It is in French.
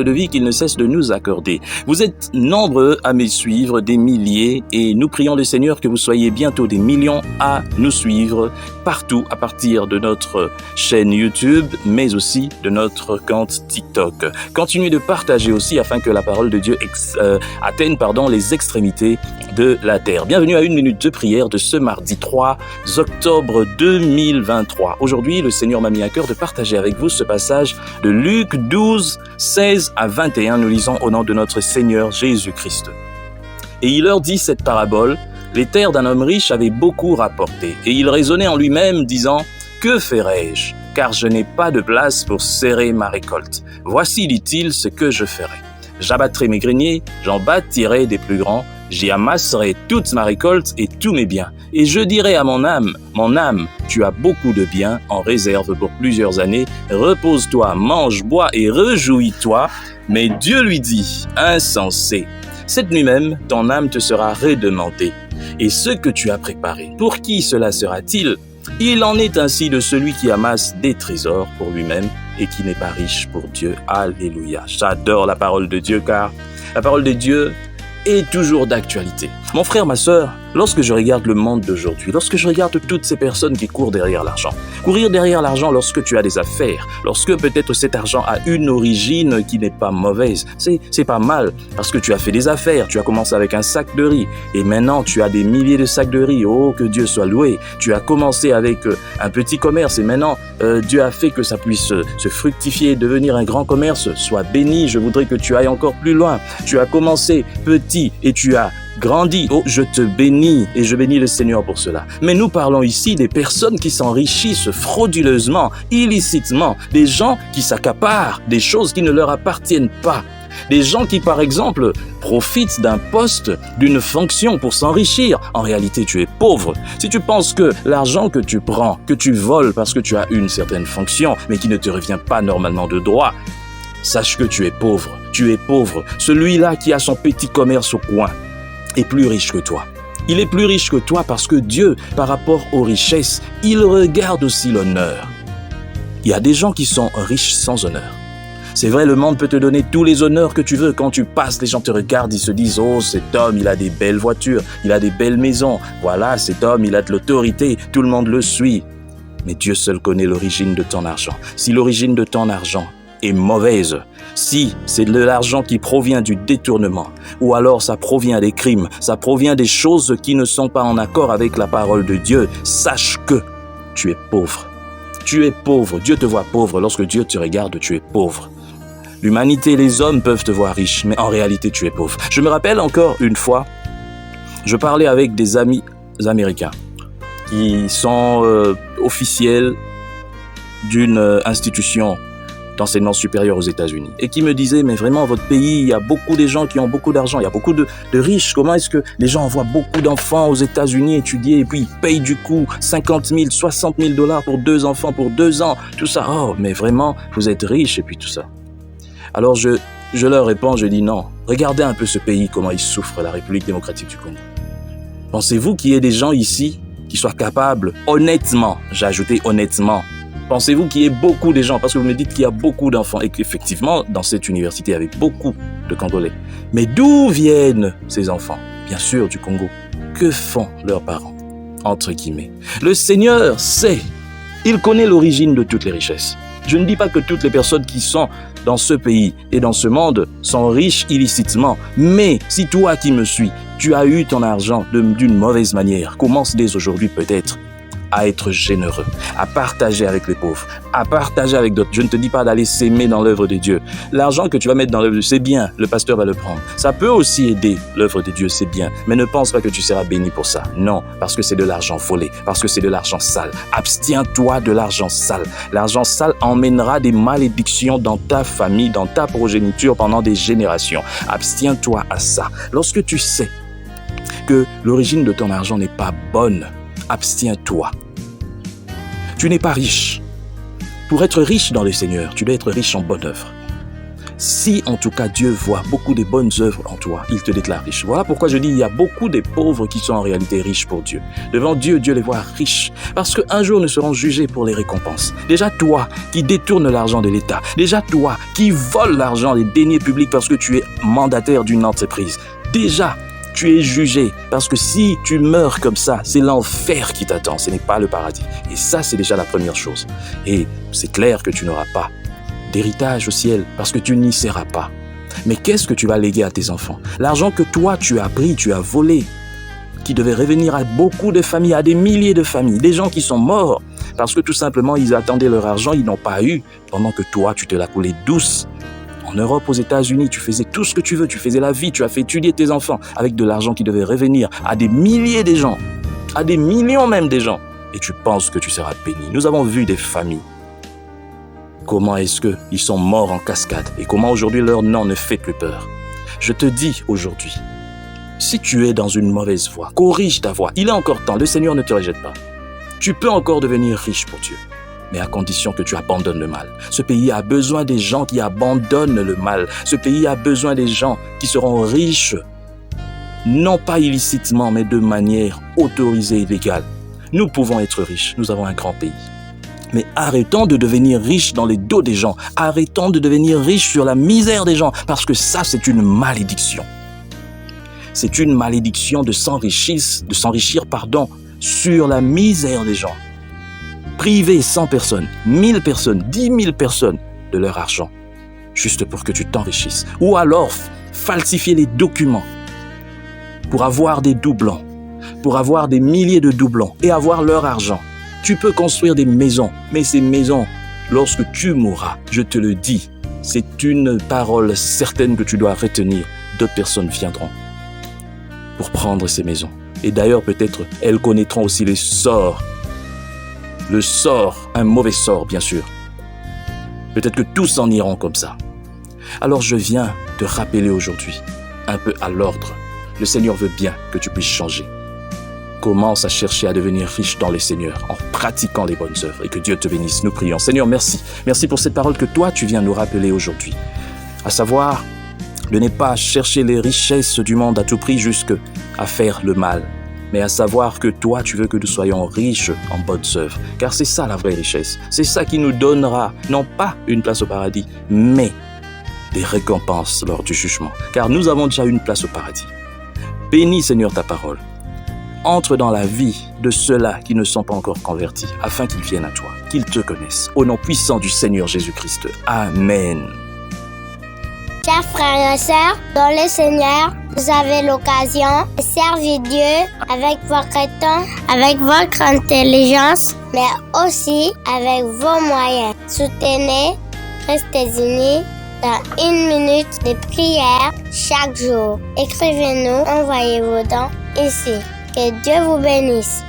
de vie qu'il ne cesse de nous accorder. Vous êtes nombreux à me suivre, des milliers, et nous prions le Seigneur que vous soyez bientôt des millions à nous suivre partout à partir de notre chaîne YouTube, mais aussi de notre compte TikTok. Continuez de partager aussi afin que la parole de Dieu atteigne les extrémités de la terre. Bienvenue à une minute de prière de ce mardi 3 octobre 2023. Aujourd'hui, le Seigneur m'a mis à cœur de partager avec vous ce passage de Luc 12, 16 à 21. Nous lisons au nom de notre Seigneur Jésus-Christ. Et il leur dit cette parabole: les terres d'un homme riche avaient beaucoup rapporté. Et il raisonnait en lui-même, disant: que ferai-je? Car je n'ai pas de place pour serrer ma récolte. Voici, dit-il, ce que je ferai. J'abattrai mes greniers, j'en bâtirai des plus grands, j'y amasserai toute ma récolte et tous mes biens. Et je dirai à mon âme, tu as beaucoup de biens en réserve pour plusieurs années, repose-toi, mange, bois et réjouis-toi. Mais Dieu lui dit: insensé, cette nuit même, ton âme te sera redemandée. Et ce que tu as préparé, pour qui cela sera-t-il? Il en est ainsi de celui qui amasse des trésors pour lui-même et qui n'est pas riche pour Dieu. Alléluia. J'adore la parole de Dieu, car la parole de Dieu est toujours d'actualité. Mon frère, ma sœur, lorsque je regarde le monde d'aujourd'hui, lorsque je regarde toutes ces personnes qui courent derrière l'argent, courir derrière l'argent lorsque tu as des affaires, lorsque peut-être cet argent a une origine qui n'est pas mauvaise, c'est pas mal, parce que tu as fait des affaires, tu as commencé avec un sac de riz, et maintenant tu as des milliers de sacs de riz. Oh, que Dieu soit loué. Tu as commencé avec un petit commerce, et maintenant Dieu a fait que ça puisse se fructifier et devenir un grand commerce. Sois béni, je voudrais que tu ailles encore plus loin. Tu as commencé petit et tu as grandi. Oh, je te bénis et je bénis le Seigneur pour cela. Mais nous parlons ici des personnes qui s'enrichissent frauduleusement, illicitement, des gens qui s'accaparent des choses qui ne leur appartiennent pas. Des gens qui, par exemple, profitent d'un poste, d'une fonction pour s'enrichir. En réalité, tu es pauvre. Si tu penses que l'argent que tu prends, que tu voles parce que tu as une certaine fonction, mais qui ne te revient pas normalement de droit, sache que tu es pauvre. Tu es pauvre. Celui-là qui a son petit commerce au coin est plus riche que toi. Il est plus riche que toi parce que Dieu, par rapport aux richesses, il regarde aussi l'honneur. Il y a des gens qui sont riches sans honneur. C'est vrai, le monde peut te donner tous les honneurs que tu veux. Quand tu passes, les gens te regardent, ils se disent: oh, cet homme, il a des belles voitures, il a des belles maisons. Voilà, cet homme, il a de l'autorité, tout le monde le suit. Mais Dieu seul connaît l'origine de ton argent. Si l'origine de ton argent est mauvaise, si c'est de l'argent qui provient du détournement, ou alors ça provient des crimes, ça provient des choses qui ne sont pas en accord avec la parole de Dieu, sache que tu es pauvre. Tu es pauvre. Dieu te voit pauvre. Lorsque Dieu te regarde, tu es pauvre. L'humanité, les hommes peuvent te voir riche, mais en réalité, tu es pauvre. Je me rappelle encore une fois, je parlais avec des amis américains qui sont officiels d'une institution d'enseignement supérieur aux États-Unis et qui me disaient: mais vraiment, votre pays, il y a beaucoup de gens qui ont beaucoup d'argent, il y a beaucoup de riches. Comment est-ce que les gens envoient beaucoup d'enfants aux États-Unis étudier et puis ils payent du coup 50 000, 60 000 $ pour 2 enfants pour 2 ans, tout ça? Oh, mais vraiment, vous êtes riches et puis tout ça. Alors je leur réponds, je dis: non, regardez un peu ce pays, comment il souffre, la République démocratique du Congo. Pensez-vous qu'il y ait des gens ici qui soient capables, honnêtement, j'ai ajouté honnêtement, pensez-vous qu'il y ait beaucoup de gens, parce que vous me dites qu'il y a beaucoup d'enfants, et qu'effectivement, dans cette université, il y avait beaucoup de Congolais. Mais d'où viennent ces enfants? Bien sûr, du Congo. Que font leurs parents? Entre guillemets. Le Seigneur sait, il connaît l'origine de toutes les richesses. Je ne dis pas que toutes les personnes qui sont dans ce pays et dans ce monde sont riches illicitement. Mais si toi qui me suis, tu as eu ton argent d'une mauvaise manière, commence dès aujourd'hui peut-être à être généreux, à partager avec les pauvres, à partager avec d'autres. Je ne te dis pas d'aller s'aimer dans l'œuvre de Dieu. L'argent que tu vas mettre dans l'œuvre de Dieu, c'est bien, le pasteur va le prendre. Ça peut aussi aider l'œuvre de Dieu, c'est bien. Mais ne pense pas que tu seras béni pour ça. Non, parce que c'est de l'argent volé, parce que c'est de l'argent sale. Abstiens-toi de l'argent sale. L'argent sale emmènera des malédictions dans ta famille, dans ta progéniture pendant des générations. Abstiens-toi à ça. Lorsque tu sais que l'origine de ton argent n'est pas bonne, abstiens-toi. Tu n'es pas riche. Pour être riche dans le Seigneur, tu dois être riche en bonne œuvre. Si en tout cas Dieu voit beaucoup de bonnes œuvres en toi, il te déclare riche. Voilà pourquoi je dis il y a beaucoup de pauvres qui sont en réalité riches pour Dieu. Devant Dieu, Dieu les voit riches parce qu'un jour nous serons jugés pour les récompenses. Déjà toi qui détournes l'argent de l'État, déjà toi qui voles l'argent des deniers publics parce que tu es mandataire d'une entreprise, déjà tu es jugé parce que si tu meurs comme ça, c'est l'enfer qui t'attend, ce n'est pas le paradis. Et ça, c'est déjà la première chose. Et c'est clair que tu n'auras pas d'héritage au ciel parce que tu n'y seras pas. Mais qu'est-ce que tu vas léguer à tes enfants? L'argent que toi, tu as pris, tu as volé, qui devait revenir à beaucoup de familles, à des milliers de familles, des gens qui sont morts parce que tout simplement, ils attendaient leur argent, ils n'ont pas eu, pendant que toi, tu te l'as coulé douce. En Europe, aux États-Unis, tu faisais tout ce que tu veux, tu faisais la vie, tu as fait étudier tes enfants avec de l'argent qui devait revenir à des milliers de gens, à des millions même de gens. Et tu penses que tu seras béni. Nous avons vu des familles. Comment est-ce qu'ils sont morts en cascade et comment aujourd'hui leur nom ne fait plus peur. Je te dis aujourd'hui, si tu es dans une mauvaise voie, corrige ta voie. Il est encore temps, le Seigneur ne te rejette pas. Tu peux encore devenir riche pour Dieu. Mais à condition que tu abandonnes le mal. Ce pays a besoin des gens qui abandonnent le mal. Ce pays a besoin des gens qui seront riches, non pas illicitement, mais de manière autorisée et légale. Nous pouvons être riches, nous avons un grand pays. Mais arrêtons de devenir riches dans les dos des gens. Arrêtons de devenir riches sur la misère des gens, parce que ça, c'est une malédiction. C'est une malédiction de s'enrichir, sur la misère des gens. Priver 100 personnes, 1000 personnes, 10 000 personnes de leur argent, juste pour que tu t'enrichisses. Ou alors, falsifier les documents pour avoir des doublons, pour avoir des milliers de doublons et avoir leur argent. Tu peux construire des maisons, mais ces maisons, lorsque tu mourras, je te le dis, c'est une parole certaine que tu dois retenir. D'autres personnes viendront pour prendre ces maisons. Et d'ailleurs, peut-être, elles connaîtront aussi les sorts. Le sort, un mauvais sort, bien sûr. Peut-être que tous en iront comme ça. Alors je viens te rappeler aujourd'hui, un peu à l'ordre. Le Seigneur veut bien que tu puisses changer. Commence à chercher à devenir riche dans le Seigneur en pratiquant les bonnes œuvres et que Dieu te bénisse. Nous prions. Seigneur, merci. Merci pour cette parole que toi, tu viens nous rappeler aujourd'hui. À savoir, de ne pas chercher les richesses du monde à tout prix jusqu'à faire le mal. Mais à savoir que toi, tu veux que nous soyons riches en bonnes œuvres. Car c'est ça la vraie richesse. C'est ça qui nous donnera, non pas une place au paradis, mais des récompenses lors du jugement. Car nous avons déjà une place au paradis. Bénis, Seigneur, ta parole. Entre dans la vie de ceux-là qui ne sont pas encore convertis, afin qu'ils viennent à toi, qu'ils te connaissent. Au nom puissant du Seigneur Jésus-Christ. Amen. Chers frères et sœurs, dans le Seigneur, vous avez l'occasion de servir Dieu avec votre temps, avec votre intelligence, mais aussi avec vos moyens. Soutenez, restez unis dans 1 minute de prière chaque jour. Écrivez-nous, envoyez vos dons ici. Que Dieu vous bénisse.